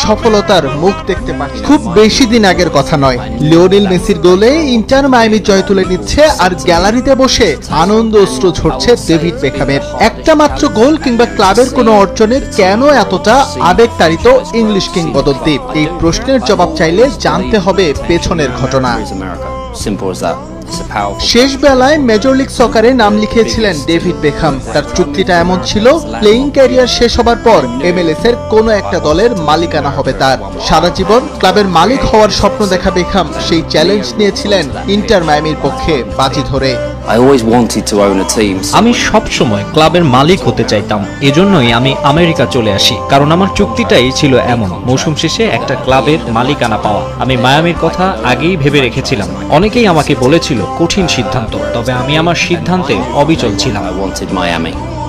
সফলতার মুখ দেখতে পাচ্ছি। খুব বেশি দিন আগের কথা নয়, লিওনেল মেসির গোলে ইন্টার মায়ামি জয় তুলে নিচ্ছে, আর গ্যালারিতে বসে আনন্দ অশ্রু ঝরছে ডেভিড বেকহামের। একটা মাত্র গোল কিংবা ক্লাবের কোনো অর্জনের কেন এতটা আবেগতাড়িত ইংলিশ কিংবদন্তি? এই প্রশ্নের জবাব চাইলে জানতে হবে পেছনের ঘটনা। শেষ বেলায় মেজর লিগ সকারে নাম লিখিয়েছিলেন ডেভিড বেকহাম। তার চুক্তিটা এমন ছিল, প্লেইং ক্যারিয়ার শেষ হবার পর MLS এর কোনো একটা দলের মালিকানা হবে তার। সারা জীবন ক্লাবের মালিক হওয়ার স্বপ্ন দেখা বেকহাম সেই চ্যালেঞ্জ নিয়েছিলেন ইন্টার মায়ামির পক্ষে বাজি ধরে। আমি সব সময় ক্লাবের মালিক হতে চাইতাম, এজন্যই আমি আমেরিকা চলে আসি, কারণ আমার চুক্তিটাই ছিল এমন, মৌসুম শেষে একটা ক্লাবের মালিকানা পাওয়া। আমি মায়ামির কথা আগেই ভেবে রেখেছিলাম। অনেকেই আমাকে বলেছিল কঠিন সিদ্ধান্ত, তবে আমি আমার সিদ্ধান্তে অবিচল ছিলাম।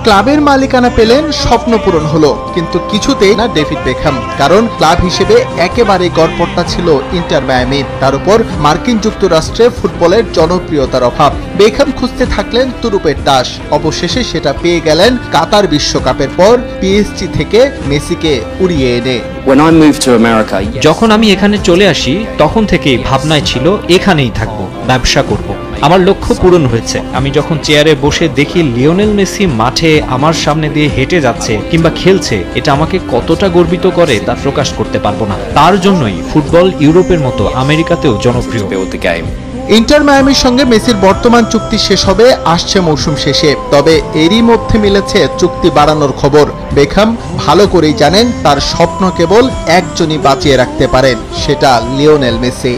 ক্লাবের মালিকানা পেলেন, স্বপ্ন পূরণ হলো, কিন্তু কিছুতেই না ডেভিড বেকহাম, কারণ ক্লাব হিসেবে একেবারে গড়পড়তা ছিল ইন্টার মায়ামি। তার উপর মার্কিন যুক্তরাষ্ট্রে ফুটবলের জনপ্রিয়তার অভাব। বেকহাম খুঁজতে থাকলেন তুরুপের তাস, অবশেষে সেটা পেয়ে গেলেন কাতার বিশ্বকাপের পর পিএসজি থেকে মেসিকে উড়িয়ে এনে। যখন আমি এখানে চলে আসি তখন থেকেই ভাবনায় ছিল এখানেই থাকবো, ব্যবসা করব। আমার লক্ষ্য পূরণ হয়েছে। আমি যখন চেয়ারে বসে দেখি লিওনেল মেসি মাঠে আমার সামনে দিয়ে হেঁটে যাচ্ছে কিংবা খেলছে, এটা আমাকে কতটা গর্বিত করে তা প্রকাশ করতে পারবো না। তার জন্যই ফুটবল ইউরোপের মতো আমেরিকাতেও জনপ্রিয়। ইন্টার মায়ামির সঙ্গে মেসির বর্তমান চুক্তি শেষ হবে আসছে মৌসুম শেষে, তবে এরই মধ্যে মিলেছে চুক্তি বাড়ানোর খবর। বেকহাম ভালো করেই জানেন তার স্বপ্ন কেবল একজনই বাঁচিয়ে রাখতে পারেন, সেটা লিওনেল মেসি।